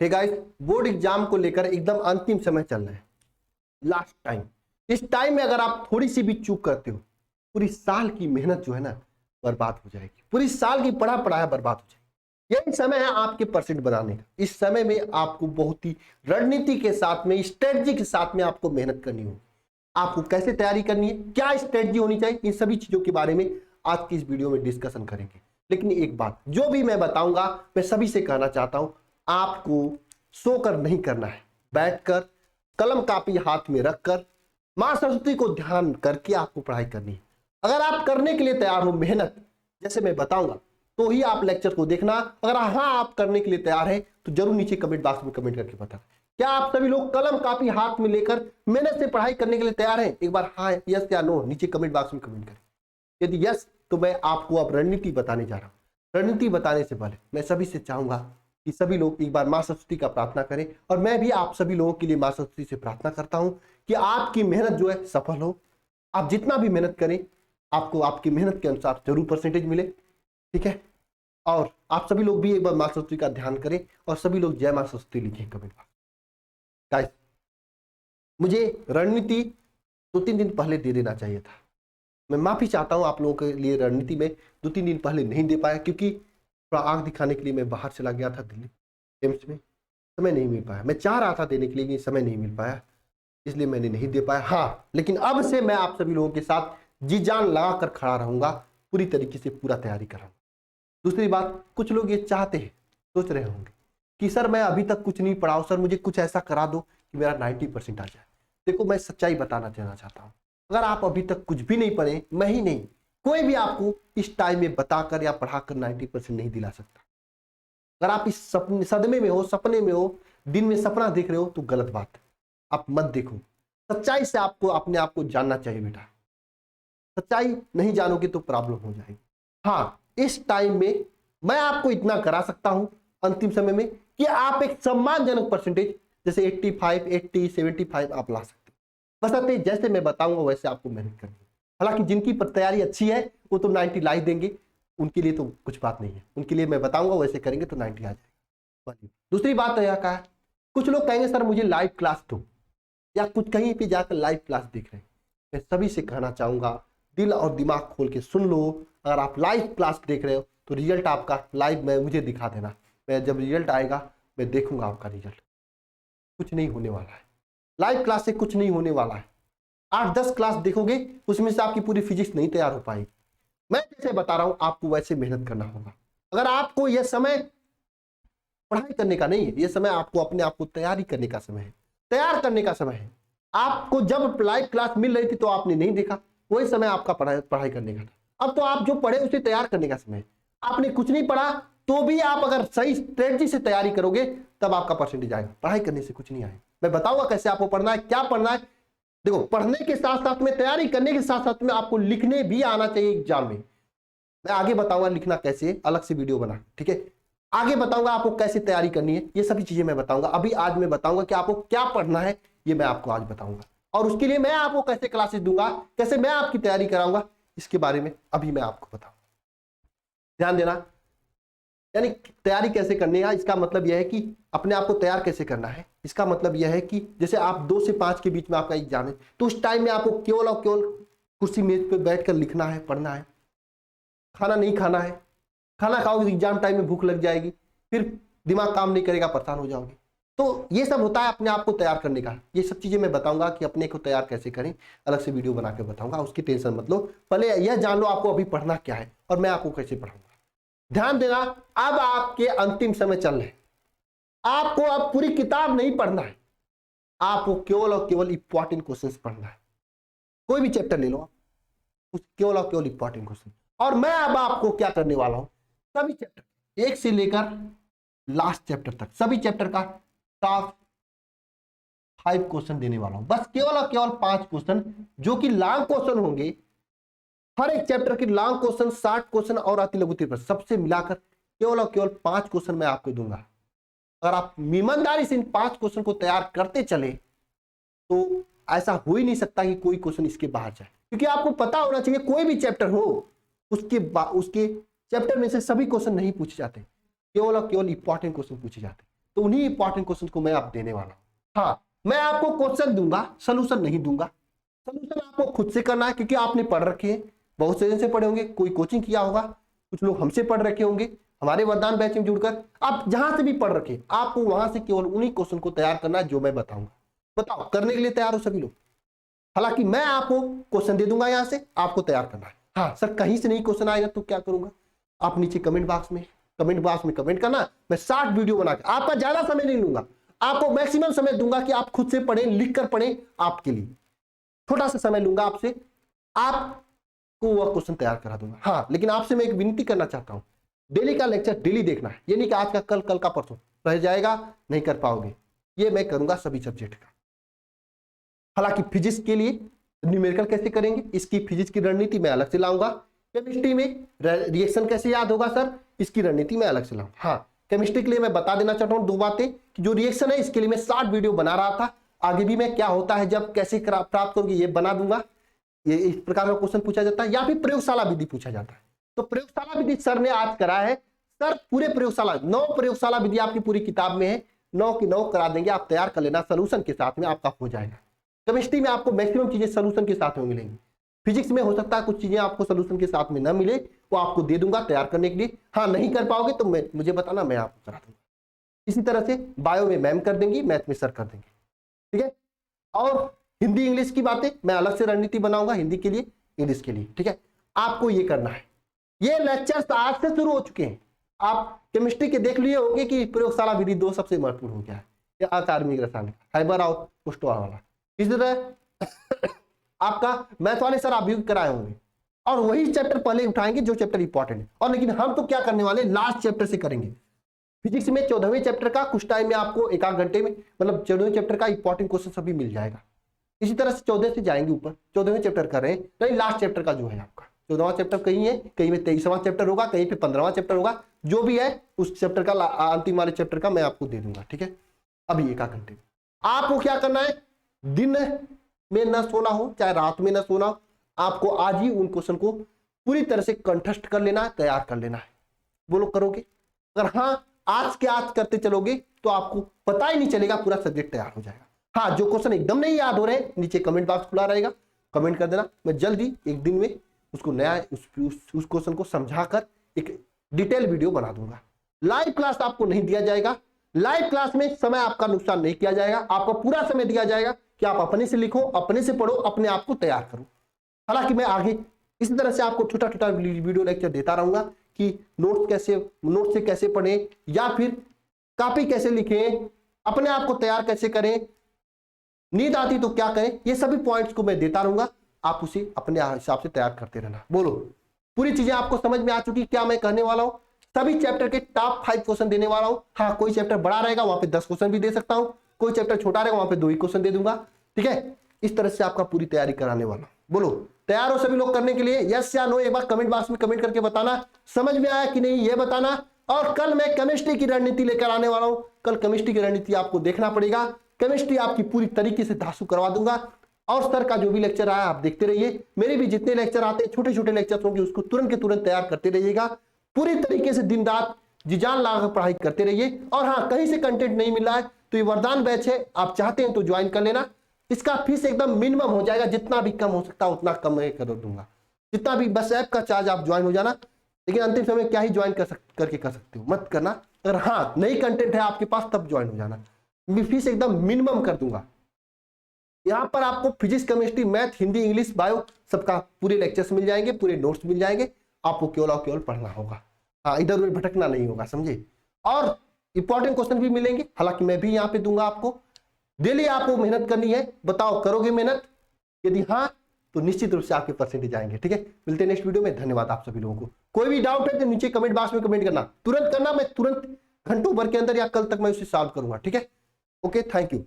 Hey guys, board exam को लेकर एकदम अंतिम समय चल रहा है, लास्ट टाइम। इस टाइम में अगर आप थोड़ी सी भी चूक करते हो, पूरी साल की मेहनत जो है ना बर्बाद हो जाएगी, पूरी साल की पढ़ा पढ़ाया बर्बाद हो जाएगी। यही समय है आपके परसेंट बनाने का। इस समय में आपको बहुत ही रणनीति के साथ में, स्ट्रेटजी के साथ में आपको मेहनत करनी होगी। आपको कैसे तैयारी करनी है, क्या स्ट्रेटजी होनी चाहिए, इन सभी चीजों के बारे में आज की इस वीडियो में डिस्कशन करेंगे। लेकिन एक बात, जो भी मैं बताऊंगा मैं सभी से कहना चाहता हूं, आपको सोकर नहीं करना है, बैठकर कलम कापी हाथ में रखकर मां सरस्वती को ध्यान करके आपको पढ़ाई करनी है। अगर आप करने के लिए तैयार हो मेहनत, जैसे मैं बताऊंगा, तो ही आप लेक्चर को देखना। अगर हाँ आप करने के लिए तैयार है तो जरूर नीचे कमेंट बॉक्स में कमेंट करके बताना, क्या आप सभी लोग कलम कापी हाथ में लेकर मेहनत से पढ़ाई करने के लिए तैयार हैं? एक बार हाँ यस या नो नीचे कमेंट बॉक्स में कमेंट करें। यदि यस तो मैं आपको अब रणनीति बताने जा रहा हूं। रणनीति बताने से पहले मैं सभी से चाहूंगा कि सभी लोग एक बार मां सरस्वती का प्रार्थना करें, और मैं भी आप सभी लोगों के लिए मां सरस्वती से प्रार्थना करता हूं कि आपकी मेहनत जो है सफल हो। आप जितना भी मेहनत करें आपको आपकी मेहनत के अनुसार जरूर परसेंटेज मिले, ठीक है। और आप सभी लोग भी एक बार मां सरस्वती का ध्यान करें और सभी लोग जय मां सरस्वती लिखें कमेंट बॉक्स। गाइस, मुझे रणनीति 2-3 दिन पहले दे देना चाहिए था। मैं माफी चाहता हूं आप लोगों के लिए, रणनीति में 2-3 दिन पहले नहीं दे पाया, क्योंकि थोड़ा आंख दिखाने के लिए मैं बाहर चला गया था दिल्ली एम्स में, समय नहीं मिल पाया। मैं चाह रहा था देने के लिए लेकिन समय नहीं मिल पाया, इसलिए मैंने नहीं दे पाया। हाँ, लेकिन अब से मैं आप सभी लोगों के साथ जी जान लगाकर खड़ा रहूंगा, पूरी तरीके से पूरा तैयारी कराऊंगा। दूसरी बात, कुछ लोग ये चाहते हैं, सोच रहे होंगे कि सर मैं अभी तक कुछ नहीं पढ़ा हूं, सर मुझे कुछ ऐसा करा दो कि मेरा 90% आ जाए। देखो, मैं सच्चाई बताना चाहता हूं, अगर आप अभी तक कुछ भी नहीं पढ़े, मैं ही नहीं, कोई भी आपको इस टाइम में बताकर या पढ़ाकर 90% नहीं दिला सकता। अगर आप इस सदमे में हो, सपने में हो, दिन में सपना देख रहे हो, तो गलत बात है। आप मत देखो, सच्चाई से आपको अपने आप को जानना चाहिए बेटा। सच्चाई नहीं जानोगे तो प्रॉब्लम हो जाएगी। हाँ, इस टाइम में मैं आपको इतना करा सकता हूं अंतिम समय में कि आप एक सम्मानजनक परसेंटेज जैसे 85, 80, 75 आप ला सकते हो। बस जैसे मैं बताऊंगा वैसे आपको मेहनत करनी है। हालांकि जिनकी तैयारी अच्छी है वो तो 90 ला ही देंगे, उनके लिए तो कुछ बात नहीं है, उनके लिए मैं बताऊंगा वैसे करेंगे तो 90 आ जाएगा। दूसरी बात तो यह कहा है, कुछ लोग कहेंगे सर मुझे लाइव क्लास दो, या कुछ कहीं पे जाकर लाइव क्लास देख रहे हैं। मैं सभी से कहना चाहूंगा, दिल और दिमाग खोल के सुन लो। अगर आप लाइव क्लास देख रहे हो तो रिजल्ट आपका लाइव में मुझे दिखा देना। मैं जब रिजल्ट आएगा मैं देखूंगा आपका रिजल्ट। कुछ नहीं होने वाला है, लाइव क्लास से कुछ नहीं होने वाला है। 8-10 क्लास देखोगे, उसमें से आपकी पूरी फिजिक्स नहीं तैयार हो पाएगी। मैं जैसे बता रहा हूं आपको वैसे मेहनत करना होगा। अगर आपको यह समय पढ़ाई करने का नहीं है, यह समय आपको अपने आप को तैयारी करने का समय है, तैयार करने का समय है। आपको जब लाइव क्लास मिल रही थी तो आपने नहीं देखा, वही समय आपका पढ़ाई करने का था। अब तो आप जो पढ़े उसे तैयार करने का समय है। आपने कुछ नहीं पढ़ा तो भी आप अगर सही स्ट्रेटजी से तैयारी करोगे तब आपका परसेंटेज आएगा। पढ़ाई करने से कुछ नहीं आएगा। मैं बताऊंगा कैसे आपको पढ़ना है, क्या पढ़ना है। देखो, पढ़ने के साथ साथ में, तैयारी करने के साथ साथ में आपको लिखने भी आना चाहिए एग्जाम में। मैं आगे बताऊंगा लिखना कैसे, अलग से वीडियो बना, ठीक है। आगे बताऊंगा आपको कैसे तैयारी करनी है, ये सभी चीजें मैं बताऊंगा। अभी आज मैं बताऊंगा कि आपको क्या पढ़ना है, ये मैं आपको आज बताऊंगा। और उसके लिए मैं आपको कैसे क्लासेस दूंगा, कैसे मैं आपकी तैयारी कराऊंगा, इसके बारे में अभी मैं आपको बताऊंगा। ध्यान देना, यानी तैयारी कैसे करनी है, इसका मतलब यह है कि अपने आप को तैयार कैसे करना है। इसका मतलब यह है कि जैसे आप 2 से 5 के बीच में आपका एग्जाम है, तो उस टाइम में आपको केवल और केवल कुर्सी मेज पे बैठकर लिखना है, पढ़ना है। खाना नहीं खाना है, खाना खाओगे एग्जाम टाइम में भूख लग जाएगी, फिर दिमाग काम नहीं करेगा, परेशान हो जाओगे। तो ये सब होता है अपने आप को तैयार करने का। ये सब चीजें मैं बताऊंगा कि अपने को तैयार कैसे करें, अलग से वीडियो बना के बताऊंगा, उसकी टेंशन मत लो। पहले यह जान लो आपको अभी पढ़ना क्या है और मैं आपको कैसे पढ़ाऊंगा। ध्यान देना, अब आपके अंतिम समय चल रहे हैं। आपको अब पूरी किताब नहीं पढ़ना है, आपको केवल और केवल इंपॉर्टेंट क्वेश्चंस पढ़ना है। कोई भी चैप्टर ले लो आप, केवल और केवल इंपॉर्टेंट क्वेश्चन। और मैं अब आपको क्या करने वाला हूं, सभी चैप्टर 1 से लेकर लास्ट चैप्टर तक, सभी चैप्टर का टॉप 5 क्वेश्चन देने वाला हूं। बस केवल और केवल 5 क्वेश्चन, जो कि लॉन्ग क्वेश्चन होंगे। हर एक चैप्टर के लॉन्ग क्वेश्चन 60 क्वेश्चन और अति लघु 30, सबसे मिलाकर केवल और केवल 5 क्वेश्चन मैं आपको दूंगा। अगर आप ईमानदारी से इन 5 क्वेश्चन को तैयार करते चले तो ऐसा हो ही नहीं सकता कि कोई क्वेश्चन इसके बाहर जाए, क्योंकि आपको पता होना चाहिए कोई भी चैप्टर हो उसके चैप्टर में से सभी क्वेश्चन नहीं पूछे जाते, केवल और केवल इंपॉर्टेंट क्वेश्चन पूछे जाते। तो उन्हीं इंपॉर्टेंट क्वेश्चन को मैं आप देने वाला हूँ। हाँ, मैं आपको क्वेश्चन दूंगा, सोल्यूशन नहीं दूंगा। सोल्यूशन आपको खुद से करना है, क्योंकि आपने पढ़ रखे हैं, बहुत से दिन से पढ़े होंगे, कोई कोचिंग किया होगा, कुछ लोग हमसे पढ़ रखे होंगे, हमारे वरदान बैच में जुड़कर। आप जहां से भी पढ़ रखे, आपको वहां से केवल उन्हीं क्वेश्चन को तैयार करना है जो मैं बताऊंगा। बताओ, करने के लिए तैयार हो सभी लोग? हालांकि मैं आपको क्वेश्चन दे दूंगा, यहां से आपको तैयार करना है। हाँ सर, कहीं से नहीं क्वेश्चन आएगा तो क्या करूंगा? आप नीचे कमेंट बॉक्स में कमेंट करना। मैं 60 वीडियो बना के, आपका ज्यादा समय नहीं लूंगा, आपको मैक्सिमम समय दूंगा कि आप खुद से पढ़ें, लिख कर पढ़ें। आपके लिए छोटा सा समय लूंगा आपसे, आपको वह क्वेश्चन तैयार करा दूंगा। हाँ, लेकिन आपसे मैं एक विनती करना चाहता हूं, डेली का लेक्चर डेली देखना है। ये नहीं कि आज का कल, कल का परसों रह जाएगा, नहीं कर पाओगे। ये मैं करूंगा सभी सब्जेक्ट का। हालांकि फिजिक्स के लिए न्यूमेरिकल कैसे करेंगे, इसकी फिजिक्स की रणनीति मैं अलग से लाऊंगा। केमिस्ट्री में रिएक्शन कैसे याद होगा सर, इसकी रणनीति मैं अलग से लाऊंगा। हाँ, केमिस्ट्री के लिए मैं बता देना चाहता हूँ 2 बातें कि जो रिएक्शन है इसके लिए मैं 60 वीडियो बना रहा था। आगे भी मैं क्या होता है जब कैसे प्राप्त करोगे ये बना दूंगा। ये इस प्रकार का क्वेश्चन पूछा जाता है, या फिर प्रयोगशाला विधि पूछा जाता है। तो प्रयोगशाला विधि सर ने आज करा है। सर पूरे प्रयोगशाला 9 प्रयोगशाला विधि आपकी पूरी किताब में है, 9 की 9 करा देंगे। आप तैयार कर लेना, सोल्यूशन के साथ में आपका हो जाएगा। केमिस्ट्री में आपको मैक्सिमम चीजें सोल्यूशन के साथ में मिलेंगी। फिजिक्स में हो सकता है कुछ चीजें आपको सोल्यूशन के साथ में ना मिले, वो आपको दे दूंगा तैयार करने के लिए। हाँ, नहीं कर पाओगे तो मुझे बताना, मैं आपको करा दूंगा। इसी तरह से बायो में मैम कर देंगी, मैथ में सर कर देंगे, ठीक है। और हिंदी इंग्लिश की बातें मैं अलग से रणनीति बनाऊंगा, हिंदी के लिए, इंग्लिश के लिए, ठीक है। आपको ये करना है। ये लेक्चर्स आज से शुरू हो चुके हैं। आप केमिस्ट्री के देख लिए होंगे कि प्रयोगशाला विधि 2 सबसे महत्वपूर्ण हो गया है, या अकार्बनिक रासायनिक, हाइबर और पुष्टवार वाला। इसी तरह आपका मैथ वाले सर आप भी कराए होंगे, और वही चैप्टर पहले उठाएंगे जो चैप्टर इंपॉर्टेंट है। और लेकिन हम तो क्या करने वाले, लास्ट चैप्टर से करेंगे। फिजिक्स में 14वें चैप्टर का कुछ टाइम में आपको 1 घंटे में, मतलब 14वें चैप्टर का इंपॉर्टेंट क्वेश्चन सभी मिल जाएगा। इसी तरह से 14 से जाएंगे ऊपर, 14वें चैप्टर कर रहे हैं, नहीं लास्ट चैप्टर का जो है आपका 14वां चैप्टर कहीं है, कहीं में 23वां चैप्टर होगा, कहीं पे 15वां चैप्टर होगा। जो भी है उस चैप्टर का अंतिम वाले चैप्टर का मैं आपको दे दूंगा, ठीक है। अभी 1 घंटे में आपको क्या करना है, दिन में न सोना हो चाहे रात में न सोना हो, आपको आज ही उन क्वेश्चन को पूरी तरह से कंठस्थ कर लेना है, तैयार कर लेना है। वो लोग करोगे? अगर हाँ आज के आज करते चलोगे तो आपको पता ही नहीं चलेगा, पूरा सब्जेक्ट तैयार हो जाएगा। हाँ, जो क्वेश्चन एकदम नहीं याद हो रहे हैं, नीचे कमेंट बॉक्स खुला रहेगा, कमेंट कर देना। मैं जल्दी एक दिन में उसको नया उस क्वेश्चन को समझाकर एक डिटेल वीडियो बना दूंगा। लाइव क्लास आपको नहीं दिया जाएगा। लाइव क्लास में समय आपका नुकसान नहीं किया जाएगा, आपको पूरा समय दिया जाएगा कि आप अपने से लिखो, अपने से पढ़ो, अपने आप को तैयार करो। हालांकि मैं आगे इसी तरह से आपको छोटा छोटा वीडियो लेक्चर देता रहूंगा कि नोट से कैसे पढ़ें, या फिर कॉपी कैसे लिखें, अपने आप को तैयार कैसे करें, नींद आती तो क्या करें, ये सभी पॉइंट्स को मैं देता रहूंगा। आप उसे अपने हिसाब से तैयार करते रहना। बोलो, पूरी चीजें आपको समझ में आ चुकी क्या मैं कहने वाला हूं? सभी चैप्टर के टॉप 5 क्वेश्चन देने वाला हूं। हाँ, कोई चैप्टर बड़ा रहेगा वहां पे 10 क्वेश्चन भी दे सकता हूं, कोई चैप्टर छोटा रहेगा वहां पे 2 ही क्वेश्चन दे दूंगा, ठीक है। इस तरह से आपका पूरी तैयारी कराने वाला। बोलो, तैयार हो सभी लोग करने के लिए? यस या नो एक बार कमेंट बॉक्स में कमेंट करके बताना, समझ में आया कि नहीं ये बताना। और कल मैं केमिस्ट्री की रणनीति लेकर आने वाला हूं। कल केमिस्ट्री की रणनीति आपको देखना पड़ेगा। केमिस्ट्री आपकी पूरी तरीके से धांसू करवा दूंगा। और सर का जो भी लेक्चर आया आप देखते रहिए। मेरे भी जितने लेक्चर आते हैं, छोटे छोटे लेक्चर होंगे, उसको तुरंत के तुरंत तैयार करते रहिएगा। पूरी तरीके से दिन रात जी जान लगाकर पढ़ाई करते रहिए। और हाँ, कहीं से कंटेंट नहीं मिल रहा है तो ये वरदान बैच है, आप चाहते हैं तो ज्वाइन कर लेना। इसका फीस एकदम मिनिमम हो जाएगा, जितना भी कम हो सकता है उतना कम मैं कर दूंगा, जितना भी, बस ऐप का चार्ज आप ज्वाइन हो जाना। लेकिन अंतिम समय क्या ही ज्वाइन करके कर सकते हो, मत करना। अगर हाँ नई कंटेंट है आपके पास तब ज्वाइन हो जाना, फीस एकदम मिनिमम कर दूंगा। यहाँ पर आपको physics, chemistry, math, Hindi, English, bio सबका पूरे लेक्चर्स मिल जाएंगे, पूरे नोट्स मिल जाएंगे। आपको केवल और केवल पढ़ना होगा, हाँ, इधर उधर भटकना नहीं होगा, समझे। और इंपॉर्टेंट क्वेश्चन भी मिलेंगे, हालांकि मैं भी यहाँ पे दूंगा आपको। डेली आपको मेहनत करनी है, बताओ करोगे मेहनत? यदि हाँ तो निश्चित रूप से आपके परसेंटेज आएंगे, ठीक है। मिलते हैं नेक्स्ट वीडियो में। धन्यवाद आप सभी लोगों को। कोई भी डाउट है तो नीचे कमेंट बॉक्स में कमेंट करना, तुरंत करना, मैं तुरंत घंटों भर के अंदर या कल तक मैं उसे सॉल्व करूंगा, ठीक है। Okay, thank you.